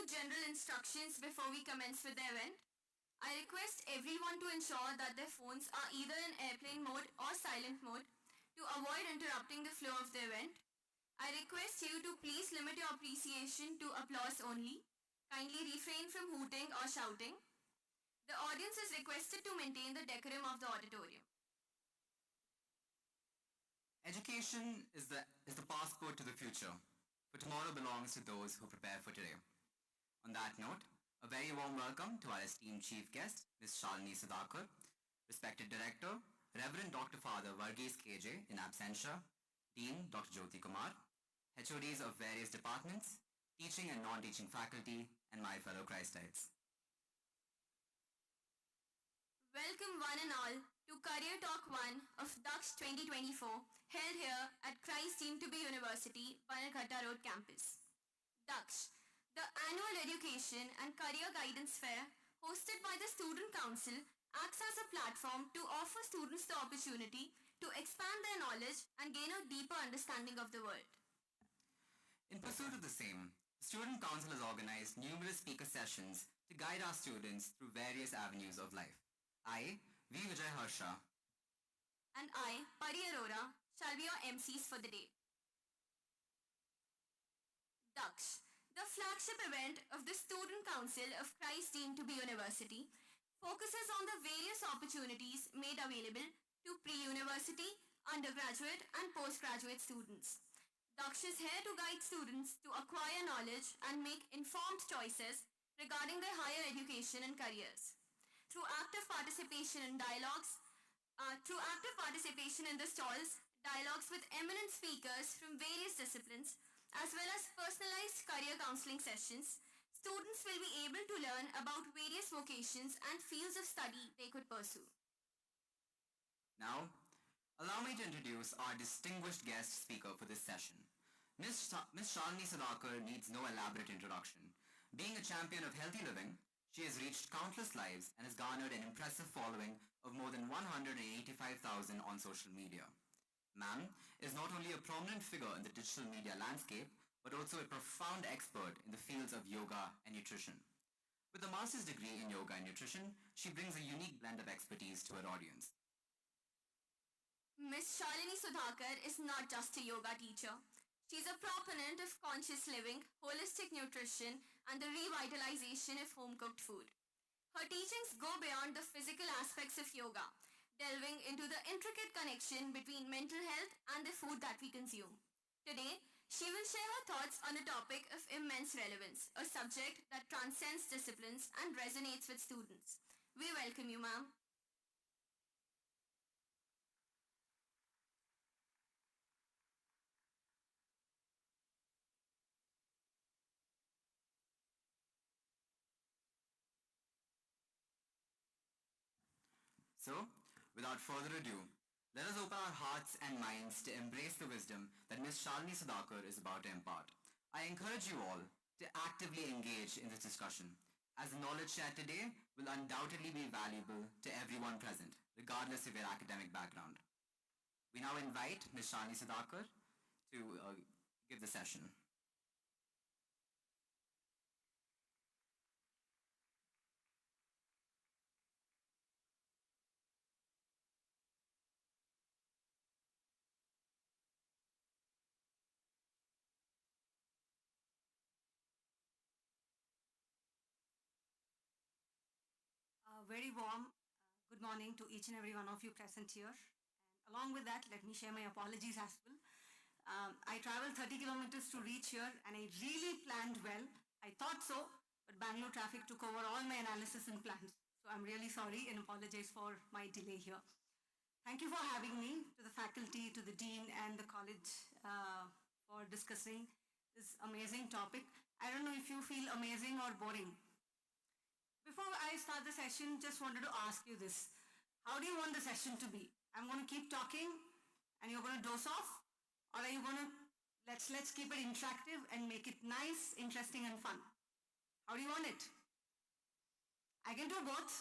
few general instructions before we commence with the event. I request everyone to ensure that their phones are either in airplane mode or silent mode to avoid interrupting the flow of the event. I request you to please limit your appreciation to applause only. Kindly refrain from hooting or shouting. The audience is requested to maintain the decorum of the auditorium. Education is the passport to the future, for tomorrow belongs to those who prepare for today. On that note, a very warm welcome to our esteemed chief guest, Ms. Shalini Sudhakar, respected director, Reverend Dr. Father Varghese KJ in absentia, Dean Dr. Jyoti Kumar, HODs of various departments, teaching and non-teaching faculty, and my fellow Christites. Welcome one and all to Career Talk 1 of Daksh 2024, held here at Christ Deemed to be University, Banarghatta Road campus. Daksh, the annual education and career guidance fair hosted by the Student Council, acts as a platform to offer students the opportunity to expand their knowledge and gain a deeper understanding of the world. In pursuit of the same, the Student Council has organized numerous speaker sessions to guide our students through various avenues of life. I, V. Vijay Harsha, and I, Pari Arora, shall be your MCs for the day. Daksh, the flagship event of the Student Council of Christ Deemed to be University, focuses on the various opportunities made available to pre-university, undergraduate and postgraduate students. Daksh is here to guide students to acquire knowledge and make informed choices regarding their higher education and careers. Through active participation in dialogues, in the stalls, dialogues with eminent speakers from various disciplines, as well as personalized career counseling sessions, students will be able to learn about various vocations and fields of study they could pursue. Now, allow me to introduce our distinguished guest speaker for this session. Ms. Shalini Sudhakar needs no elaborate introduction. Being a champion of healthy living, she has reached countless lives and has garnered an impressive following of more than 185,000 on social media. Ma'am is not only a prominent figure in the digital media landscape, but also a profound expert in the fields of yoga and nutrition. With a master's degree in yoga and nutrition, she brings a unique blend of expertise to her audience. Ms. Shalini Sudhakar is not just a yoga teacher. She's a proponent of conscious living, holistic nutrition, and the revitalization of home-cooked food. Her teachings go beyond the physical aspects of yoga, delving into the intricate connection between mental health and the food that we consume. Today, she will share her thoughts on a topic of immense relevance, a subject that transcends disciplines and resonates with students. We welcome you, ma'am. So, without further ado, let us open our hearts and minds to embrace the wisdom that Ms. Shalini Sudhakar is about to impart. I encourage you all to actively engage in this discussion, as the knowledge shared today will undoubtedly be valuable to everyone present, regardless of your academic background. We now invite Ms. Shalini Sudhakar to give the session. Very warm good morning to each and every one of you present here. And along with that, let me share my apologies as well. I traveled 30 kilometers to reach here and I really planned well. I thought so, but Bangalore traffic took over all my analysis and plans. So I'm really sorry and apologize for my delay here. Thank you for having me, to the faculty, to the dean and the college for discussing this amazing topic. I don't know if you feel amazing or boring. Before I start the session, just wanted to ask you this. How do you want the session to be? I'm going to keep talking and you're going to doze off? Or are you going to, let's keep it interactive and make it nice, interesting and fun? How do you want it? I can do both.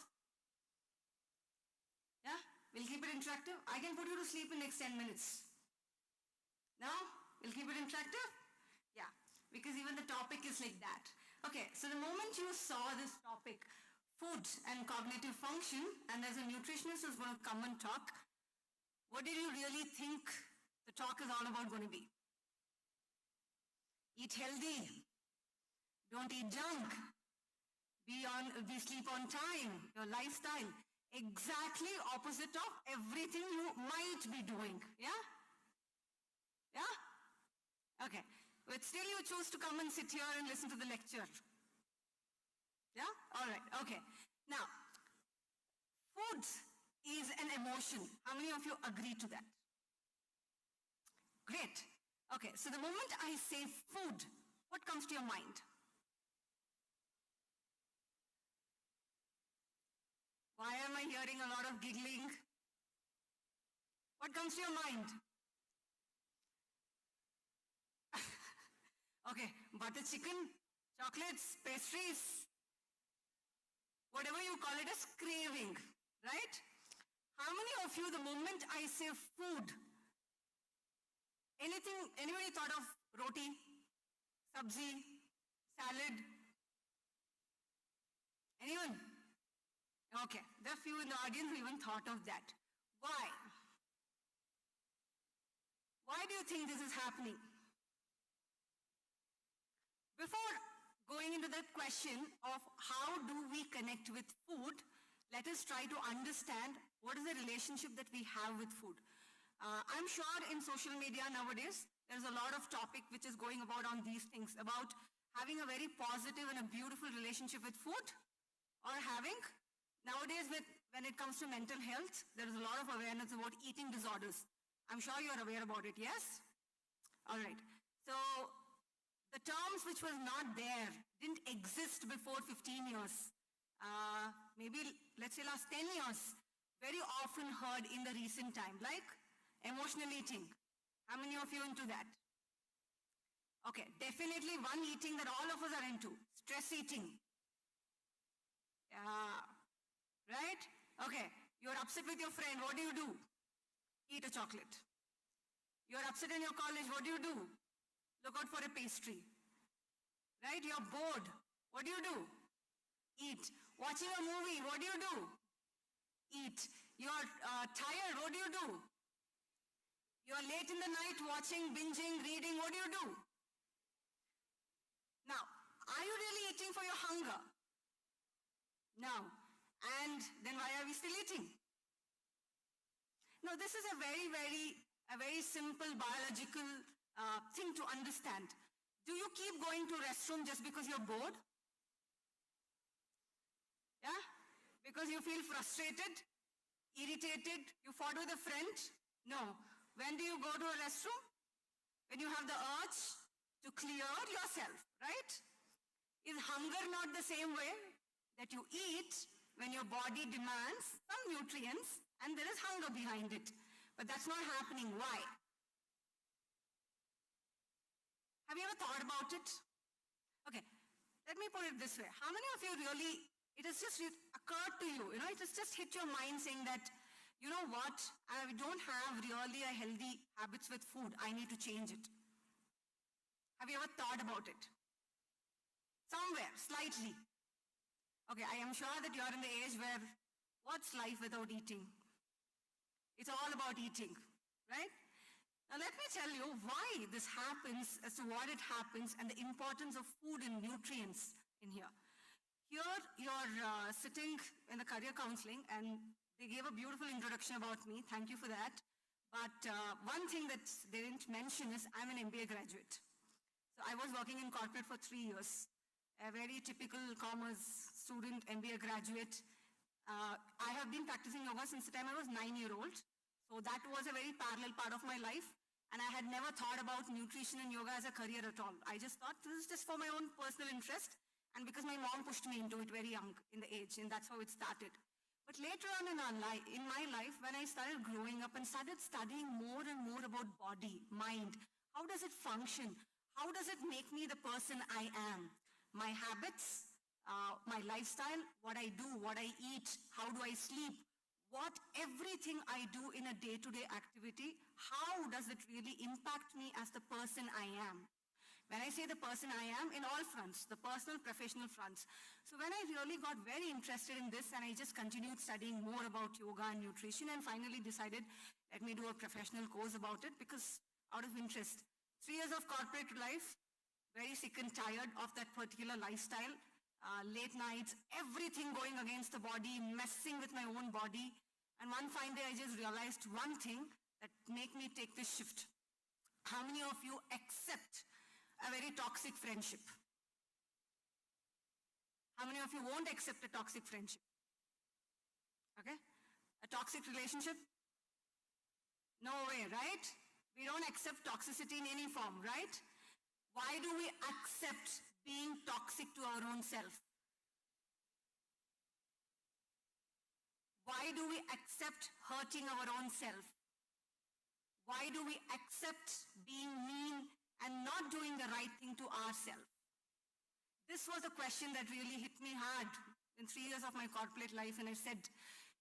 Yeah, we'll keep it interactive. I can put you to sleep in next 10 minutes. No? We'll keep it interactive? Yeah, because even the topic is like that. Okay, so the moment you saw this topic, food and cognitive function, and there's a nutritionist who's going to come and talk, what did you really think the talk is all about going to be? Eat healthy. Don't eat junk. Be sleep on time. Your lifestyle. Exactly opposite of everything you might be doing. Yeah? Yeah? Okay. But still you choose to come and sit here and listen to the lecture. Yeah? Alright. Okay. Now, food is an emotion. How many of you agree to that? Great. Okay, so the moment I say food, what comes to your mind? Why am I hearing a lot of giggling? What comes to your mind? Okay, butter chicken, chocolates, pastries, whatever you call it as craving, right? How many of you, the moment I say food, anybody thought of roti, sabzi, salad? Anyone? Okay, there are few in the audience who even thought of that. Why? Why do you think this is happening? Before going into that question of how do we connect with food, let us try to understand what is the relationship that we have with food. I'm sure in social media nowadays, there's a lot of topic which is going about on these things, about having a very positive and a beautiful relationship with food, or having, nowadays when it comes to mental health, there is a lot of awareness about eating disorders. I'm sure you're aware about it, yes? All right. So the terms which was not there, didn't exist before 15 years, maybe let's say last 10 years, very often heard in the recent time, like emotional eating. How many of you into that? Okay, definitely one eating that all of us are into, stress eating. Yeah, right? Okay, you're upset with your friend, what do? Eat a chocolate. You're upset in your college, what do? Look out for a pastry. Right? You're bored, what do? Eat. Watching a movie, what do? Eat. You're tired, what do? You're late in the night watching, binging, reading, what do? Now, are you really eating for your hunger? No. And then why are we still eating? No, this is a very simple biological thing to understand. Do you keep going to restroom just because you're bored? Yeah? Because you feel frustrated, irritated, you fought with a friend? No. When do you go to a restroom? When you have the urge to clear yourself, right? Is hunger not the same way that you eat when your body demands some nutrients and there is hunger behind it? But that's not happening. Why? Have you ever thought about it? Okay, let me put it this way. How many of you really, it has just occurred to you, it has just hit your mind saying that, you know what, I don't have really a healthy habits with food. I need to change it. Have you ever thought about it? Somewhere, slightly. Okay, I am sure that you're in the age where, what's life without eating? It's all about eating, right? Now let me tell you why this happens, as to what it happens, and the importance of food and nutrients in here. Here you're sitting in the career counseling, and they gave a beautiful introduction about me. Thank you for that. But one thing that they didn't mention is I'm an MBA graduate. So I was working in corporate for 3 years. A very typical commerce student, MBA graduate. I have been practicing yoga since the time I was 9-year-old. So that was a very parallel part of my life. And I had never thought about nutrition and yoga as a career at all. I just thought this is just for my own personal interest. And because my mom pushed me into it very young in the age, and that's how it started. But later on in my life, when I started growing up and started studying more and more about body, mind, how does it function? How does it make me the person I am? My habits, my lifestyle, what I do, what I eat, how do I sleep, what everything I do in a day-to-day activity, how does it really impact me as the person I am? When I say the person I am, in all fronts, the personal, professional fronts. So when I really got very interested in this and I just continued studying more about yoga and nutrition and finally decided, let me do a professional course about it because out of interest. 3 years of corporate life, very sick and tired of that particular lifestyle, late nights, everything going against the body, messing with my own body. And one fine day I just realized one thing that made me take this shift. How many of you accept a very toxic friendship? How many of you won't accept a toxic friendship? Okay? A toxic relationship? No way, right? We don't accept toxicity in any form, right? Why do we accept being toxic to our own self? Why do we accept hurting our own self? Why do we accept being mean and not doing the right thing to ourselves? This was a question that really hit me hard in 3 years of my corporate life, and I said,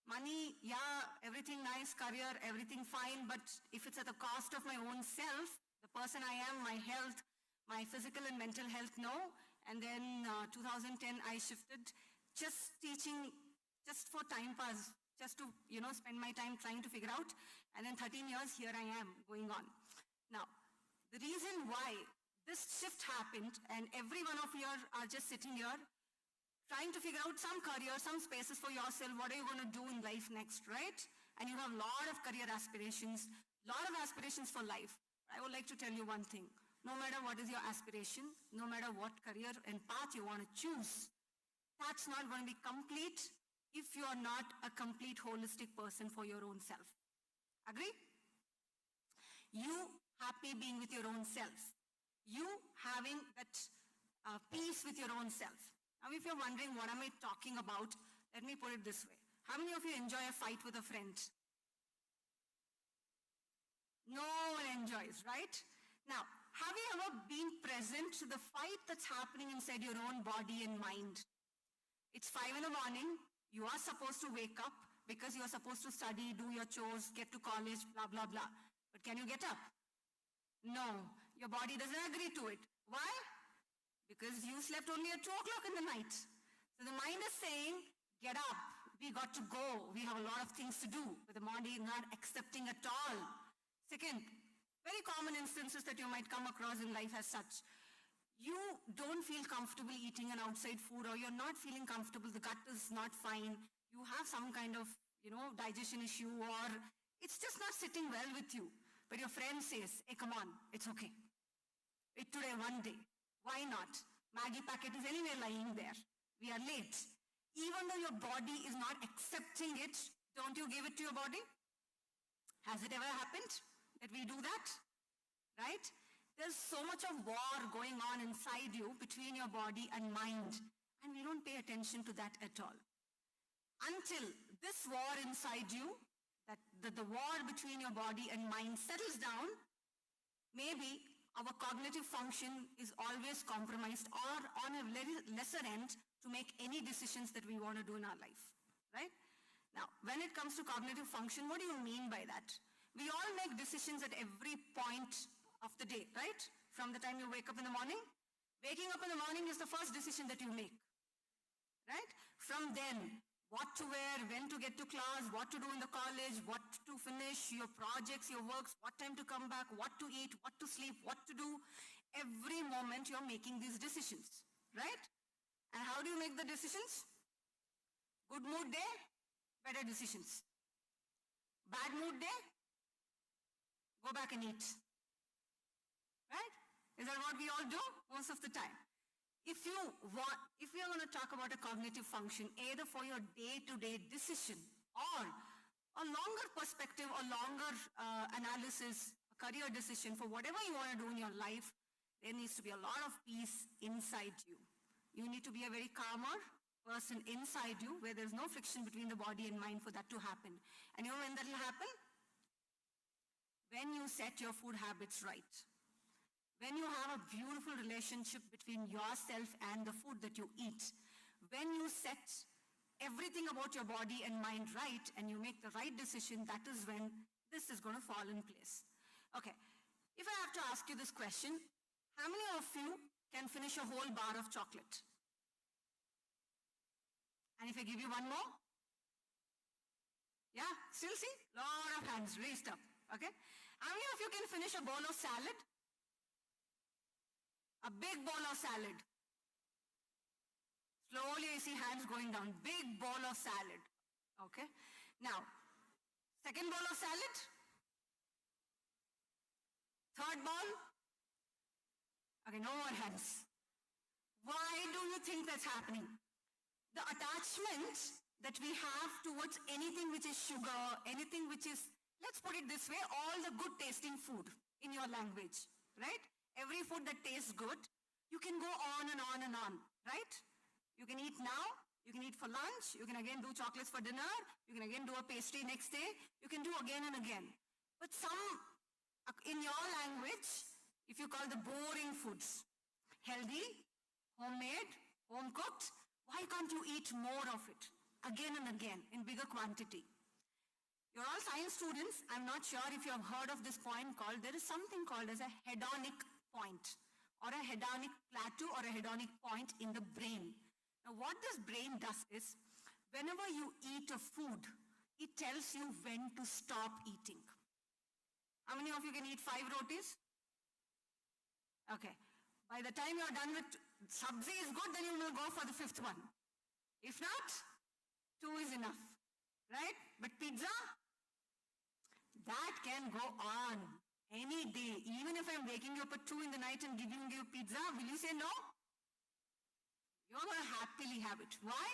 money, yeah, everything nice, career, everything fine, but if it's at the cost of my own self, the person I am, my health, my physical and mental health, no. And then 2010, I shifted, just teaching, just for time pass, just to, spend my time trying to figure out. And then 13 years, here I am, going on. Now, the reason why this shift happened, and every one of you are just sitting here, trying to figure out some career, some spaces for yourself, what are you going to do in life next, right? And you have a lot of career aspirations, a lot of aspirations for life. I would like to tell you one thing. No matter what is your aspiration, no matter what career and path you want to choose, that's not going to be complete if you are not a complete holistic person for your own self. Agree? You happy being with your own self. You having that peace with your own self. Now, if you're wondering what am I talking about, let me put it this way. How many of you enjoy a fight with a friend? No one enjoys, right? Now, have you ever been present to the fight that's happening inside your own body and mind? It's 5 in the morning. You are supposed to wake up because you are supposed to study, do your chores, get to college, blah, blah, blah. But can you get up? No. Your body doesn't agree to it. Why? Because you slept only at 2 o'clock in the night. So the mind is saying, get up. We got to go. We have a lot of things to do. But the body is not accepting at all. Second, very common instances that you might come across in life as such. You don't feel comfortable eating an outside food, or you're not feeling comfortable, the gut is not fine, you have some kind of, digestion issue, or it's just not sitting well with you. But your friend says, hey, come on, it's okay. Eat today one day. Why not? Maggie packet is anyway lying there. We are late. Even though your body is not accepting it, don't you give it to your body? Has it ever happened that we do that? Right? There's so much of war going on inside you between your body and mind, and we don't pay attention to that at all. Until this war inside you, that the war between your body and mind settles down, maybe our cognitive function is always compromised or on a lesser end to make any decisions that we want to do in our life, right? Now, when it comes to cognitive function, what do you mean by that? We all make decisions at every point of the day, right? From the time you wake up in the morning. Waking up in the morning is the first decision that you make, right? From then, what to wear, when to get to class, what to do in the college, what to finish, your projects, your works, what time to come back, what to eat, what to sleep, what to do. Every moment you're making these decisions, right? And how do you make the decisions? Good mood day, better decisions. Bad mood day, go back and eat. Right? Is that what we all do most of the time? If we are going to talk about a cognitive function, either for your day-to-day decision or a longer perspective, a longer analysis, a career decision for whatever you want to do in your life, there needs to be a lot of peace inside you. You need to be a very calmer person inside you where there's no friction between the body and mind for that to happen. And you know when that will happen? When you set your food habits right. When you have a beautiful relationship between yourself and the food that you eat, when you set everything about your body and mind right and you make the right decision, that is when this is going to fall in place. Okay, if I have to ask you this question, How many of you can finish a whole bar of chocolate? And if I give you one more? Yeah, still see? Lot of hands raised up. Okay? How many of you can finish a bowl of salad? A big bowl of salad. Slowly you see hands going down. Big bowl of salad. Okay? Now, second bowl of salad. Third bowl. Okay, no more hands. Why do you think that's happening? The attachment that we have towards anything which is sugar, anything which is, let's put it this way, all the good tasting food in your language, right? Every food that tastes good, you can go on and on and on, right? You can eat now, you can eat for lunch, you can again do chocolates for dinner, you can again do a pastry next day, you can do again and again. But some, in your language, if you call the boring foods, healthy, homemade, home cooked, why can't you eat more of it again and again in bigger quantity? You're all science students. I'm not sure if you have heard of this point called, there is something called as a hedonic point or a hedonic plateau or a hedonic point in the brain. Now what this brain does is, whenever you eat a food, it tells you when to stop eating. How many of you can eat 5 rotis? Okay. By the time you're done with sabzi is good, then you will go for the 5th one. If not, 2 is enough, right? But pizza, that can go on any day. Even if I'm waking you up at 2 in the night and giving you pizza, will you say no? You're going to happily have it. Why?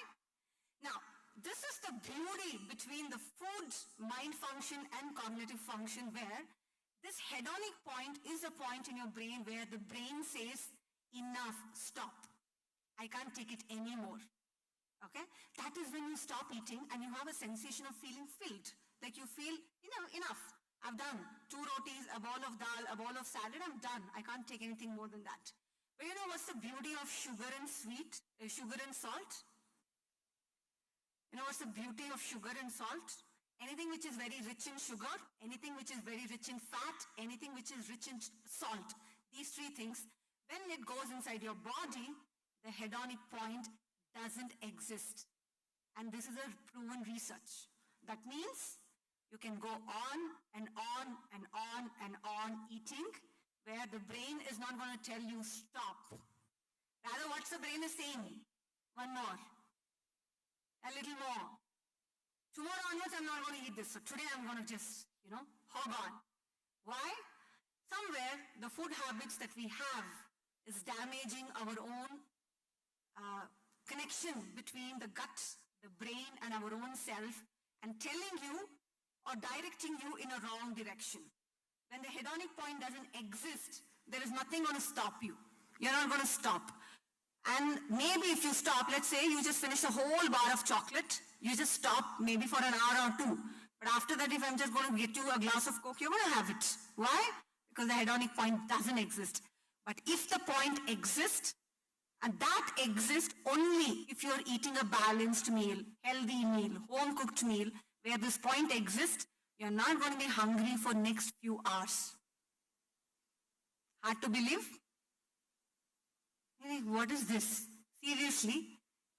Now, this is the beauty between the food, mind function and cognitive function, where this hedonic point is a point in your brain where the brain says, enough, stop. I can't take it anymore. Okay? That is when you stop eating and you have a sensation of feeling filled. Like you feel, enough. I've done 2 rotis, a bowl of dal, a bowl of salad, I'm done. I can't take anything more than that. But you know what's the beauty of sugar and sugar and salt? You know what's the beauty of sugar and salt? Anything which is very rich in sugar, anything which is very rich in fat, anything which is rich in salt, these 3 things, when it goes inside your body, the hedonic point doesn't exist. And this is a proven research. That means you can go on and on and on and on eating, where the brain is not going to tell you stop. Rather, what's the brain is saying? One more. A little more. Tomorrow onwards, I'm not going to eat this. So today I'm going to just, hog on. Why? Somewhere, the food habits that we have is damaging our own connection between the gut, the brain, and our own self, and telling you or directing you in a wrong direction. When the hedonic point doesn't exist, there is nothing going to stop you. You're not going to stop. And maybe if you stop, let's say you just finish a whole bar of chocolate, you just stop maybe for an hour or 2. But after that, if I'm just going to get you a glass of Coke, you're going to have it. Why? Because the hedonic point doesn't exist. But if the point exists, and that exists only if you're eating a balanced meal, healthy meal, home-cooked meal, where this point exists, you're not going to be hungry for next few hours. Hard to believe? What is this? Seriously?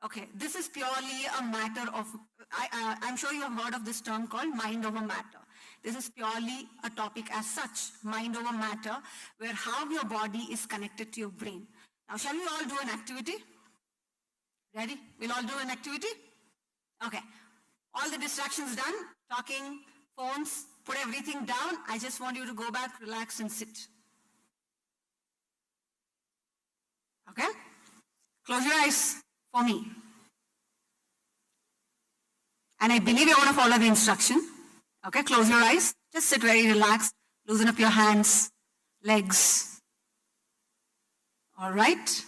Okay, this is purely a matter of, I'm sure you have heard of this term called mind over matter. This is purely a topic as such, mind over matter, where how your body is connected to your brain. Now, shall we all do an activity? Ready? We'll all do an activity? Okay. All the distractions done, talking, phones, put everything down. I just want you to go back, relax, and sit. Okay? Close your eyes for me. And I believe you're going to follow the instruction. Okay, close your eyes. Just sit very relaxed. Loosen up your hands, legs. All right?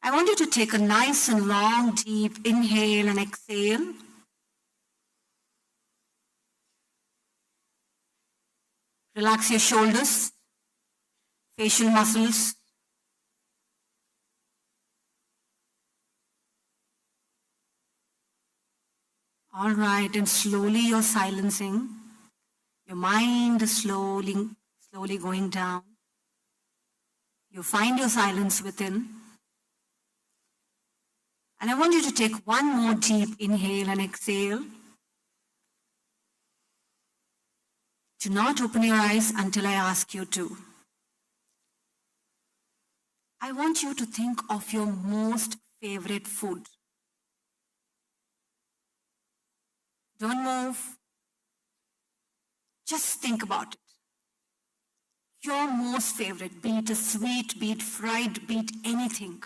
I want you to take a nice and long, deep inhale and exhale. Relax your shoulders, facial muscles. All right, and slowly you're silencing. Your mind is slowly going down. You find your silence within. And I want you to take one more deep inhale and exhale. Do not open your eyes until I ask you to. I want you to think of your most favorite food. Don't move. Just think about it. Your most favorite, be it a sweet, be it fried, be it anything.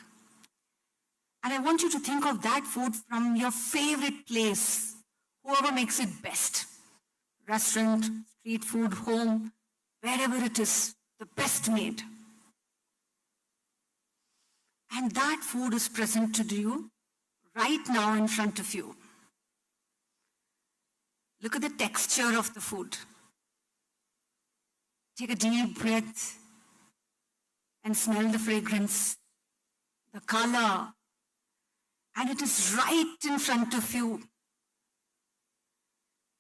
And I want you to think of that food from your favorite place, whoever makes it best. Restaurant, street food, home, wherever it is, the best made. And that food is present to you right now in front of you. Look at the texture of the food. Take a deep breath and smell the fragrance, the color, and it is right in front of you.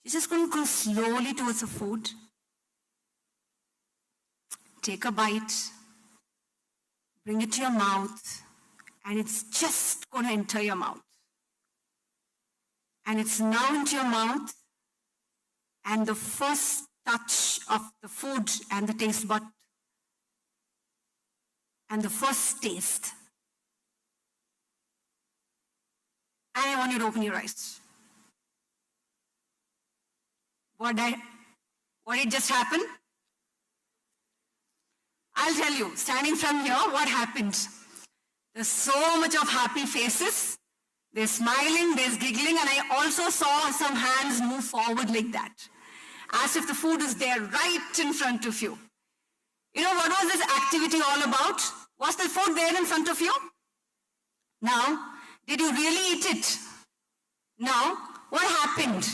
You're just going to go slowly towards the food. Take a bite, bring it to your mouth, and it's just going to enter your mouth. And it's now into your mouth, and the first touch of the food and the taste bud, and the first taste. And I want you to open your eyes. What did just happen? I'll tell you, standing from here, what happened? There's so much of happy faces. They're smiling, there's giggling, and I also saw some hands move forward like that, as if the food is there right in front of you. You know, what was this activity all about? Was the food there in front of you? Now, did you really eat it? Now, what happened?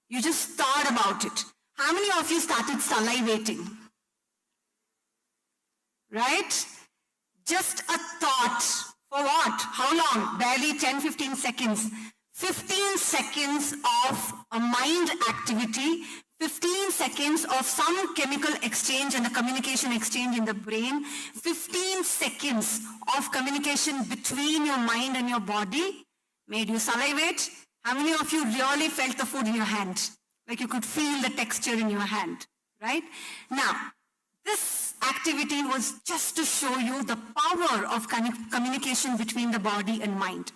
You just thought about it. How many of you started salivating? Right? Just a thought. For what? How long? Barely 10-15 seconds. 15 seconds of a mind activity, 15 seconds of some chemical exchange and a communication exchange in the brain, 15 seconds of communication between your mind and your body made you salivate. How many of you really felt the food in your hand? Like you could feel the texture in your hand, right? Now, this activity was just to show you the power of communication between the body and mind.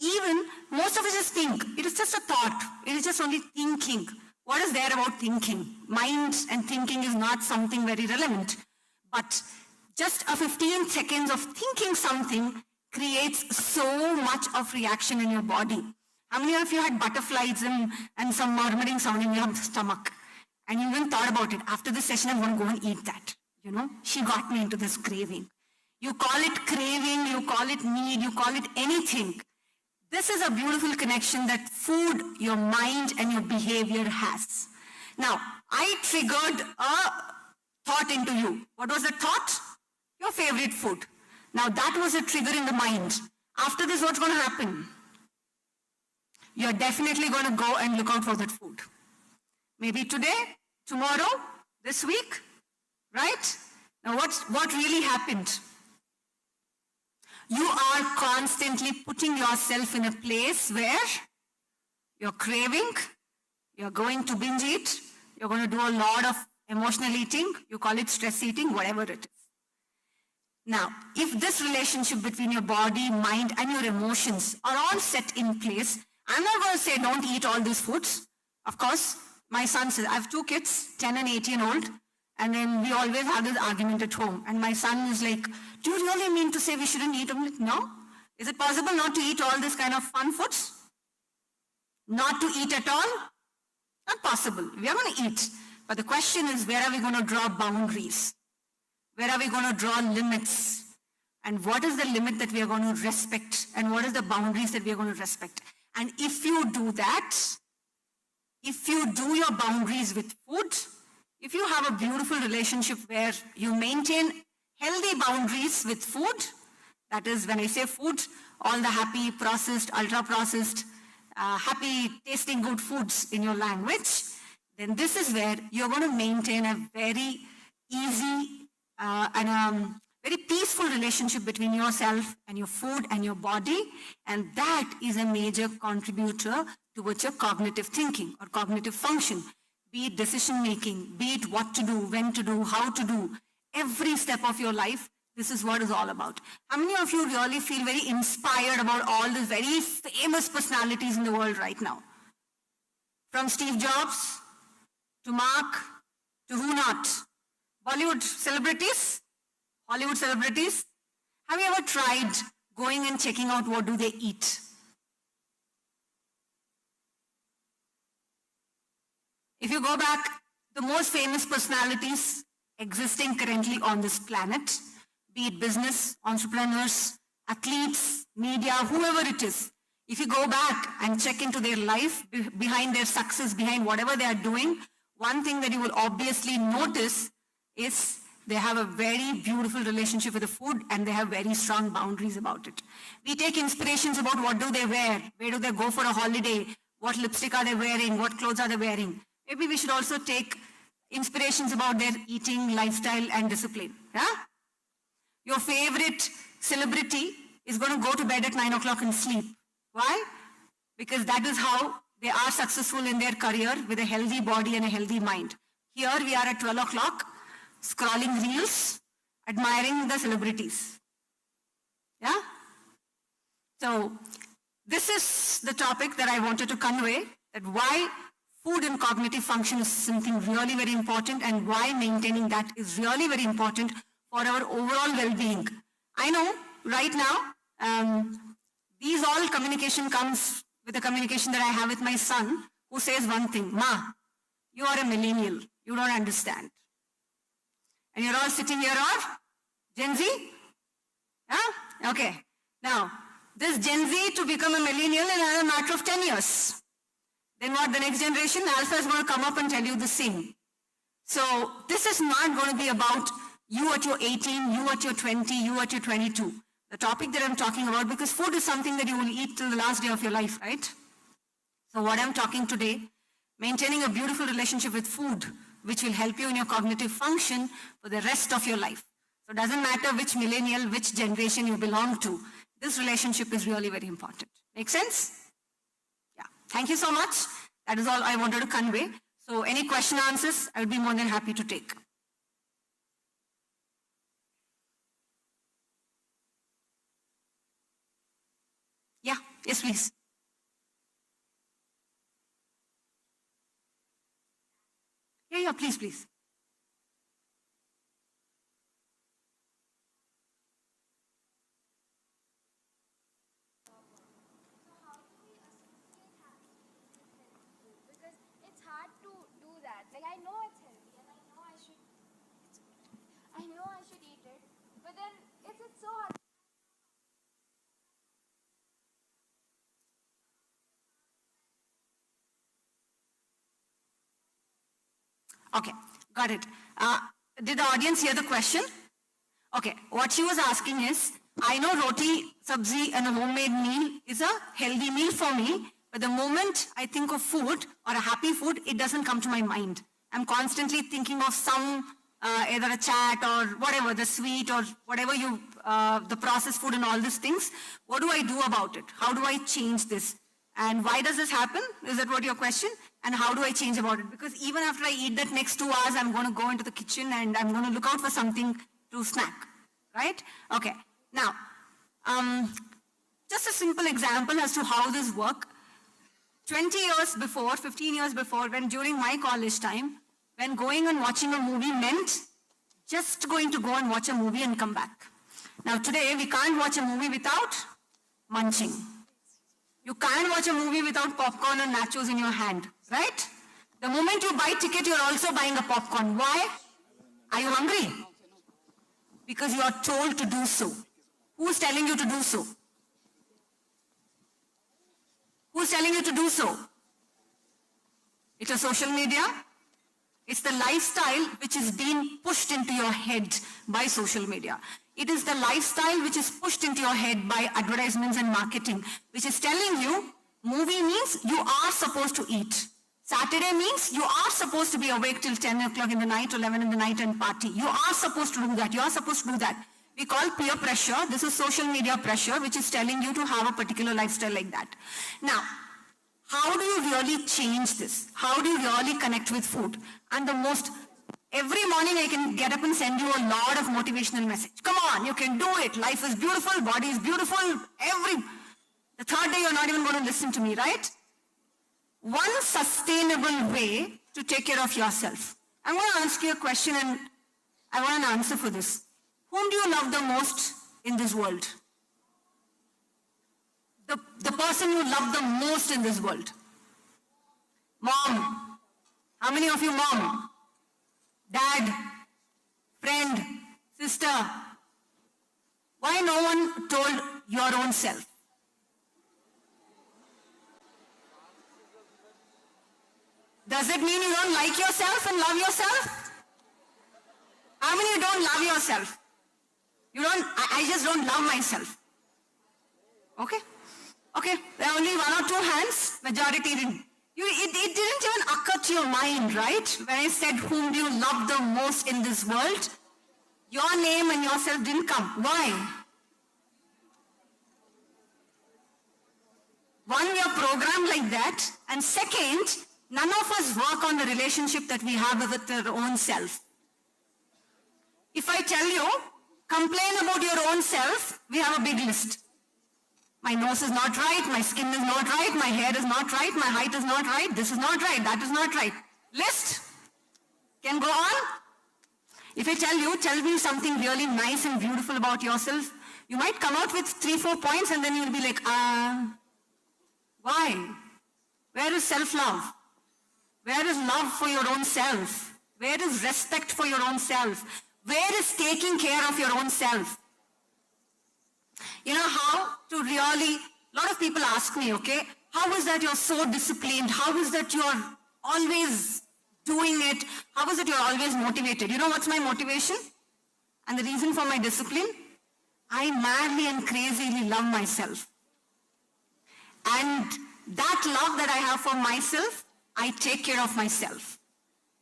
Even most of us just think, it is just a thought, it is just only thinking. What is there about thinking? Mind and thinking is not something very relevant. But just a 15 seconds of thinking something creates so much of reaction in your body. How many of you had butterflies and some murmuring sound in your stomach? And you even thought about it. After this session, I'm going to go and eat that. You know, she got me into this craving. You call it craving, you call it need, you call it anything. This is a beautiful connection that food, your mind, and your behavior has. Now, I triggered a thought into you. What was the thought? Your favorite food. Now, that was a trigger in the mind. After this, what's going to happen? You're definitely going to go and look out for that food. Maybe today, tomorrow, this week, right? Now, what really happened? You are constantly putting yourself in a place where you're craving, you're going to binge eat, you're going to do a lot of emotional eating, you call it stress eating, whatever it is. Now, if this relationship between your body, mind, and your emotions are all set in place, I'm not going to say don't eat all these foods. Of course, my son says, I have two kids, 10 and 18-year-old, and then we always have this argument at home. And my son is like, do you really mean to say we shouldn't eat? I'm like, no. Is it possible not to eat all this kind of fun foods? Not to eat at all? Not possible. We are going to eat. But the question is, where are we going to draw boundaries? Where are we going to draw limits? And what is the limit that we are going to respect? And what is the boundaries that we are going to respect? And if you do that, if you do your boundaries with food, if you have a beautiful relationship where you maintain healthy boundaries with food, that is, when I say food, all the happy, processed, ultra-processed, happy, tasting good foods in your language, then this is where you're going to maintain a very easy and very peaceful relationship between yourself and your food and your body, and that is a major contributor towards your cognitive thinking or cognitive function, be it decision making, be it what to do, when to do, how to do, every step of your life. This is what it's all about. How many of you really feel very inspired about all these very famous personalities in the world right now? From Steve Jobs to Mark to who not? Bollywood celebrities? Hollywood celebrities? Have you ever tried going and checking out what do they eat? If you go back, the most famous personalities existing currently on this planet, be it business, entrepreneurs, athletes, media, whoever it is, if you go back and check into their life, behind their success, behind whatever they are doing, one thing that you will obviously notice is they have a very beautiful relationship with the food and they have very strong boundaries about it. We take inspirations about what do they wear, where do they go for a holiday, what lipstick are they wearing, what clothes are they wearing. Maybe we should also take inspirations about their eating, lifestyle and discipline. Yeah? Your favorite celebrity is going to go to bed at 9 o'clock and sleep. Why? Because that is how they are successful in their career with a healthy body and a healthy mind. Here we are at 12 o'clock, scrolling reels, admiring the celebrities. Yeah? So, this is the topic that I wanted to convey, that why food and cognitive function is something really very important and why maintaining that is really very important for our overall well-being. I know right now, these all communication comes with the communication that I have with my son, who says one thing, Ma, you are a millennial, you don't understand. And you're all sitting here or Gen Z? Yeah? Okay. Now, this Gen Z to become a millennial in a matter of 10 years. Then what, the next generation, Alpha is going to come up and tell you the same. So this is not going to be about you at your 18, you at your 20, you at your 22. The topic that I'm talking about, because food is something that you will eat till the last day of your life, right? So what I'm talking today, maintaining a beautiful relationship with food, which will help you in your cognitive function for the rest of your life. So it doesn't matter which millennial, which generation you belong to. This relationship is really very important. Make sense? Yeah. Thank you so much. That is all I wanted to convey. So any question answers, I would be more than happy to take. Yeah. Yes, please. Yeah, please, please. Because it's hard to do that. Like I know it's healthy and I know I should eat it, but then it's so hard. Okay, got it. Did the audience hear the question? Okay, what she was asking is, I know roti, sabzi and a homemade meal is a healthy meal for me, but the moment I think of food or a happy food, it doesn't come to my mind. I'm constantly thinking of some, either a chat or whatever, the sweet or whatever the processed food and all these things. What do I do about it? How do I change this? And why does this happen? Is that what your question? And how do I change about it? Because even after I eat that next 2 hours, I'm going to go into the kitchen and I'm going to look out for something to snack, right? Okay. Now, just a simple example as to how this works. 20 years before, 15 years before, when during my college time, when going and watching a movie meant just going to go and watch a movie and come back. Now today, we can't watch a movie without munching. You can't watch a movie without popcorn and nachos in your hand, right? The moment you buy ticket, you're also buying a popcorn. Why? Are you hungry? Because you are told to do so. Who's telling you to do so? Who's telling you to do so? It's a social media. It's the lifestyle which is being pushed into your head by social media. It is the lifestyle which is pushed into your head by advertisements and marketing, which is telling you, movie means you are supposed to eat. Saturday means you are supposed to be awake till 10 o'clock in the night, 11 in the night and party. You are supposed to do that. You are supposed to do that. we call peer pressure. This is social media pressure, which is telling you to have a particular lifestyle like that. Now, how do you really change this? How do you really connect with food? And the most, every morning I can get up and send you a lot of motivational message. Come on, you can do it. Life is beautiful, body is beautiful. The third day you're not even going to listen to me, right? One sustainable way to take care of yourself. I'm going to ask you a question and I want an answer for this. Whom do you love the most in this world? The person you love the most in this world. Mom. How many of you mom? Dad? Friend? Sister? Why no one told your own self? Does it mean you don't like yourself and love yourself? How many of you don't love yourself? You don't, I just don't love myself. Okay? Okay, there are only one or two hands, majority didn't. It didn't even occur to your mind, right? When I said whom do you love the most in this world, your name and yourself didn't come. Why? One, we are programmed like that. And second, none of us work on the relationship that we have with our own self. If I tell you, complain about your own self, we have a big list. My nose is not right, my skin is not right, my hair is not right, my height is not right, this is not right, that is not right. List can go on. If I tell me something really nice and beautiful about yourself, you might come out with 3-4 points and then you'll be like, why? Where is self-love? Where is love for your own self? Where is respect for your own self? Where is taking care of your own self? You know how to really, a lot of people ask me, okay, how is that you're so disciplined? How is that you're always doing it? How is it you're always motivated? You know what's my motivation? And the reason for my discipline? I madly and crazily love myself. And that love that I have for myself, I take care of myself.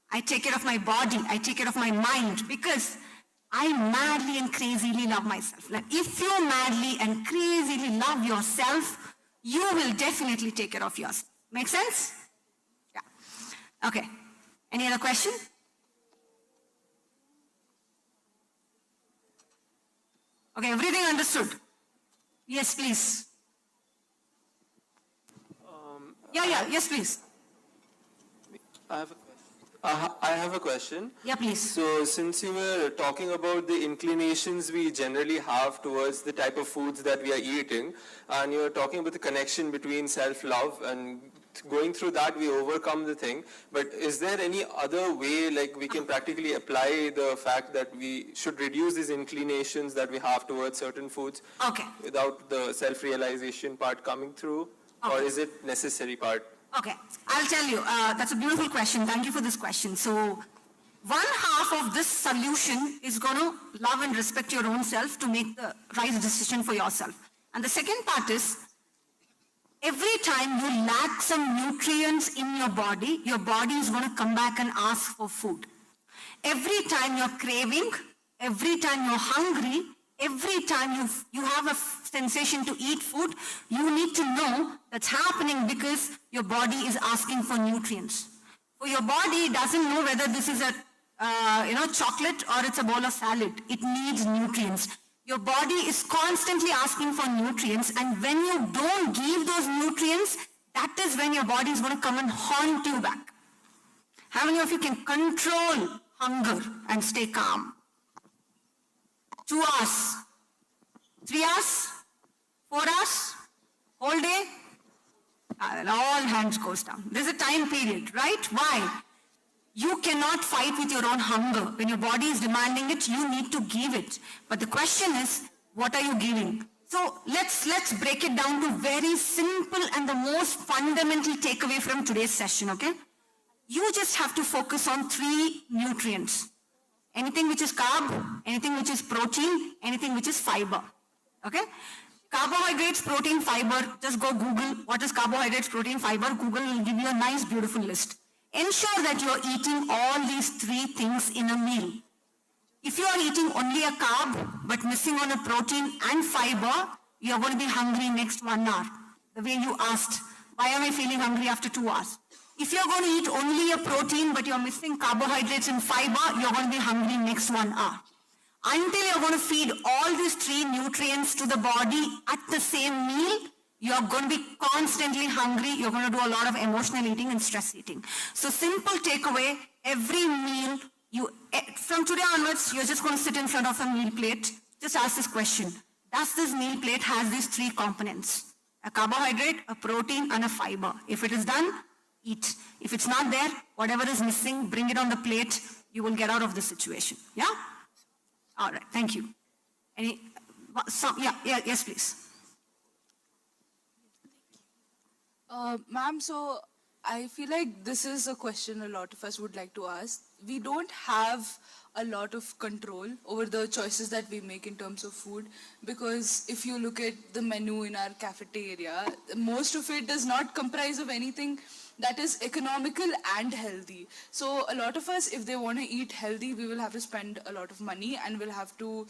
I take care of my body. I take care of my mind because I madly and crazily love myself. Like if you madly and crazily love yourself, you will definitely take care of yourself. Make sense? Yeah. Okay. Any other question? Okay, everything understood? Yes, please. Yes, please. I have a question. Yeah, please. So, since you were talking about the inclinations we generally have towards the type of foods that we are eating, and you were talking about the connection between self-love and going through that we overcome the thing, but is there any other way like we can practically apply the fact that we should reduce these inclinations that we have towards certain foods without the self-realization part coming through? Or is it necessary part? Okay, I'll tell you. That's a beautiful question. Thank you for this question. So, one half of this solution is going to love and respect your own self to make the right decision for yourself. And the second part is, every time you lack some nutrients in your body is going to come back and ask for food. Every time you're craving, every time you're hungry, every time you have a sensation to eat food, you need to know that's happening because your body is asking for nutrients. For your body doesn't know whether this is a chocolate or it's a bowl of salad. It needs nutrients. Your body is constantly asking for nutrients, and when you don't give those nutrients, that is when your body is going to come and haunt you back. How many of you can control hunger and stay calm? 2 hours, 3 hours, 4 hours, whole day, and all hands goes down. There's a time period, right? Why? You cannot fight with your own hunger. When your body is demanding it, you need to give it. But the question is, what are you giving? So let's break it down to very simple and the most fundamental takeaway from today's session, okay? You just have to focus on 3 nutrients. Anything which is carb, anything which is protein, anything which is fiber. Okay? Carbohydrates, protein, fiber. Just go Google what is carbohydrates, protein, fiber. Google will give you a nice, beautiful list. Ensure that you are eating all these 3 things in a meal. If you are eating only a carb but missing on a protein and fiber, you're going to be hungry next 1 hour. The way you asked, why am I feeling hungry after 2 hours? If you're going to eat only a protein but you're missing carbohydrates and fiber, you're going to be hungry next 1 hour. Until you're going to feed all these 3 nutrients to the body at the same meal, you're going to be constantly hungry. You're going to do a lot of emotional eating and stress eating. So simple takeaway, every meal, from today onwards, you're just going to sit in front of a meal plate. Just ask this question. Does this meal plate have these 3 components? A carbohydrate, a protein, and a fiber. If it is done, eat. If it's not there, whatever is missing, bring it on the plate. You will get out of this situation. Yeah? All right, thank you. Yes, please. Ma'am, so I feel like this is a question a lot of us would like to ask. We don't have a lot of control over the choices that we make in terms of food, because if you look at the menu in our cafeteria, most of it does not comprise of anything that is economical and healthy. So a lot of us, if they want to eat healthy, we will have to spend a lot of money and we'll have to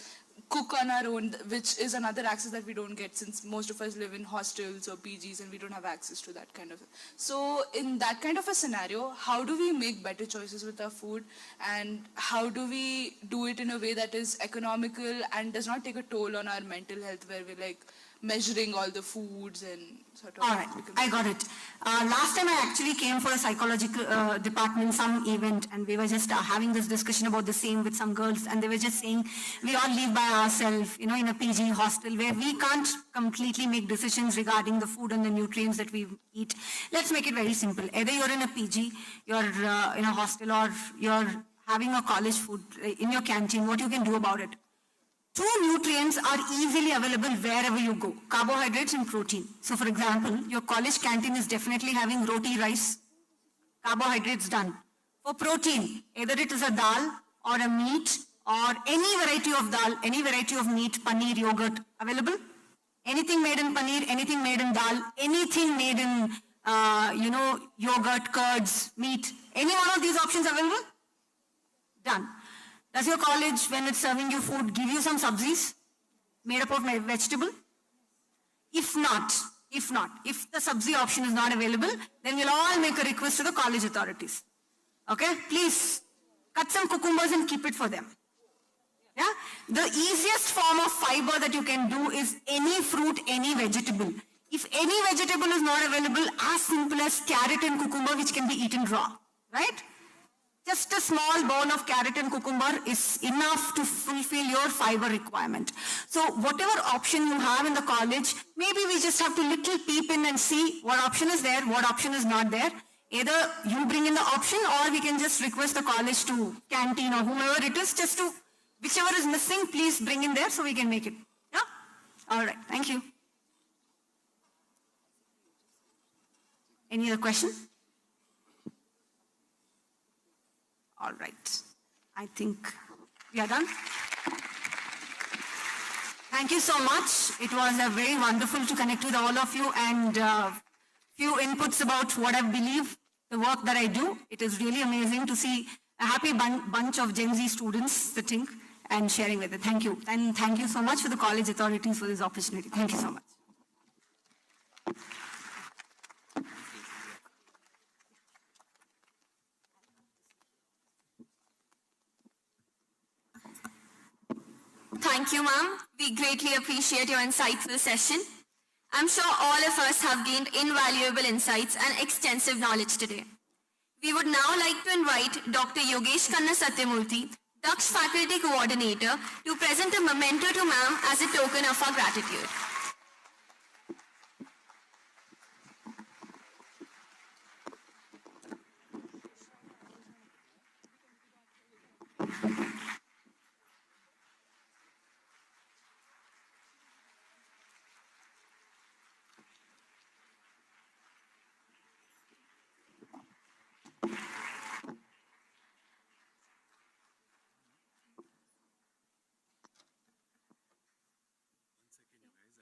cook on our own, which is another access that we don't get, since most of us live in hostels or PGs and we don't have access to that kind of. So in that kind of a scenario, how do we make better choices with our food, and how do we do it in a way that is economical and does not take a toll on our mental health, where we're like measuring all the foods and sort of. All right, I got it. Last time I actually came for a psychological department, some event, and we were just having this discussion about the same with some girls, and they were just saying we all live by ourselves, in a PG hostel where we can't completely make decisions regarding the food and the nutrients that we eat. Let's make it very simple. Either you're in a PG, you're in a hostel, or you're having a college food in your canteen. What you can do about it? 2 nutrients are easily available wherever you go, carbohydrates and protein. So for example, your college canteen is definitely having roti rice, carbohydrates done. For protein, either it is a dal or a meat or any variety of dal, any variety of meat, paneer, yogurt available. Anything made in paneer, anything made in dal, anything made in, yogurt, curds, meat. Any one of these options available? Done. Does your college, when it's serving you food, give you some sabzis made up of vegetable? If not, if the sabzi option is not available, then we'll all make a request to the college authorities. Okay? Please, cut some cucumbers and keep it for them. Yeah? The easiest form of fiber that you can do is any fruit, any vegetable. If any vegetable is not available, as simple as carrot and cucumber, which can be eaten raw. Right? Just a small bowl of carrot and cucumber is enough to fulfill your fiber requirement. So whatever option you have in the college, maybe we just have to little peep in and see what option is there, what option is not there. Either you bring in the option, or we can just request the college to canteen or whomever it is, just to, whichever is missing, please bring in there so we can make it. Yeah? All right. Thank you. Any other question? All right. I think we are done. Thank you so much. It was very wonderful to connect with all of you, and few inputs about what I believe, the work that I do. It is really amazing to see a happy bunch of Gen Z students sitting and sharing with it. Thank you. And thank you so much for the college authorities for this opportunity. Thank you so much. Thank you, ma'am. We greatly appreciate your insightful session. I'm sure all of us have gained invaluable insights and extensive knowledge today. We would now like to invite Dr. Yogesh Khanna Satyamurthy, Daksh Faculty Coordinator, to present a memento to ma'am as a token of our gratitude.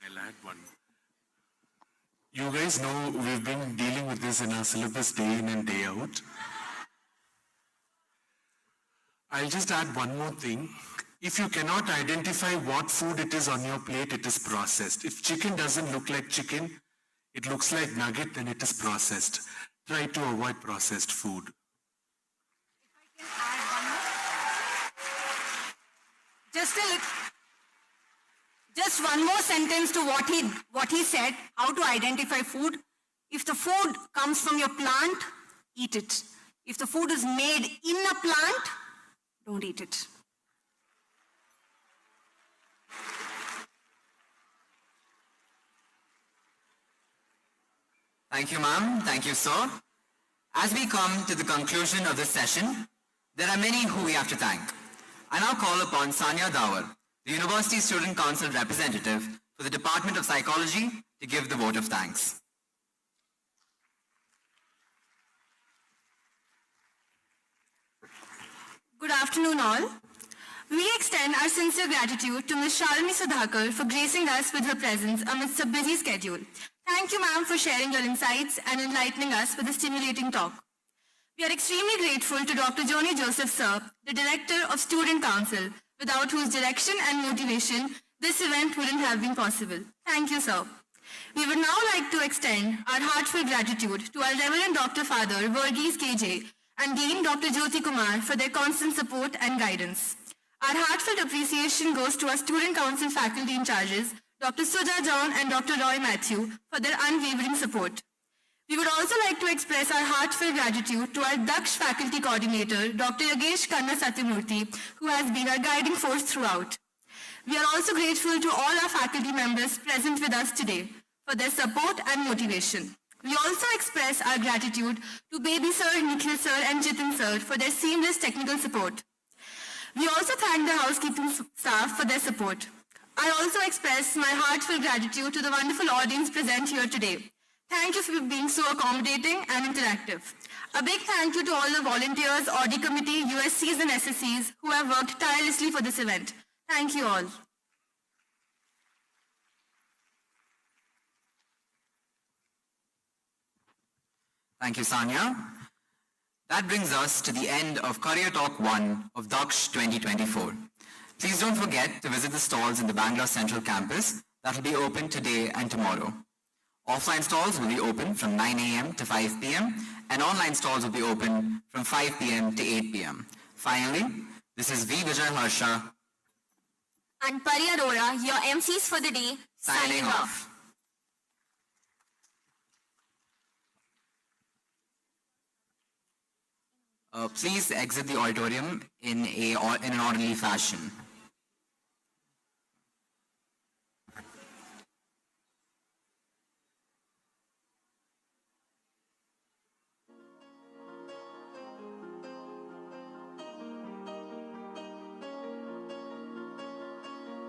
I'll add one. You guys know we've been dealing with this in our syllabus day in and day out. I'll just add one more thing. If you cannot identify what food it is on your plate, it is processed. If chicken doesn't look like chicken, it looks like nugget, then it is processed. Try to avoid processed food. Just one more sentence to what he said, how to identify food. If the food comes from your plant, eat it. If the food is made in a plant, don't eat it. Thank you, ma'am. Thank you, sir. As we come to the conclusion of this session, there are many who we have to thank. I now call upon Sanya Dawar, the University Student Council representative for the Department of Psychology, to give the vote of thanks. Good afternoon, all. We extend our sincere gratitude to Ms. Shalini Sudhakar for gracing us with her presence amidst a busy schedule. Thank you, ma'am, for sharing your insights and enlightening us with a stimulating talk. We are extremely grateful to Dr. Joni Joseph, sir, the Director of Student Council, without whose direction and motivation this event wouldn't have been possible. Thank you, sir. We would now like to extend our heartfelt gratitude to our Reverend Dr. Father Verghese KJ and Dean Dr. Jyoti Kumar for their constant support and guidance. Our heartfelt appreciation goes to our Student Council faculty in charges, Dr. Suja John and Dr. Roy Matthew, for their unwavering support. We would also like to express our heartfelt gratitude to our Daksh faculty coordinator, Dr. Yogesh Kanna Satyamurthy, who has been our guiding force throughout. We are also grateful to all our faculty members present with us today for their support and motivation. We also express our gratitude to Baby Sir, Nikhil Sir and Jitin Sir for their seamless technical support. We also thank the housekeeping staff for their support. I also express my heartfelt gratitude to the wonderful audience present here today. Thank you for being so accommodating and interactive. A big thank you to all the volunteers, audit committee, USCs and SSCs who have worked tirelessly for this event. Thank you all. Thank you, Sanya. That brings us to the end of Career Talk 1 of Daksh 2024. Please don't forget to visit the stalls in the Bangalore Central campus that will be open today and tomorrow. Offline stalls will be open from 9 a.m. to 5 p.m. and online stalls will be open from 5 p.m. to 8 p.m. Finally, this is V. Vijay Harsha And Pari Arora, your MCs for the day, signing off. Please exit the auditorium in an orderly fashion.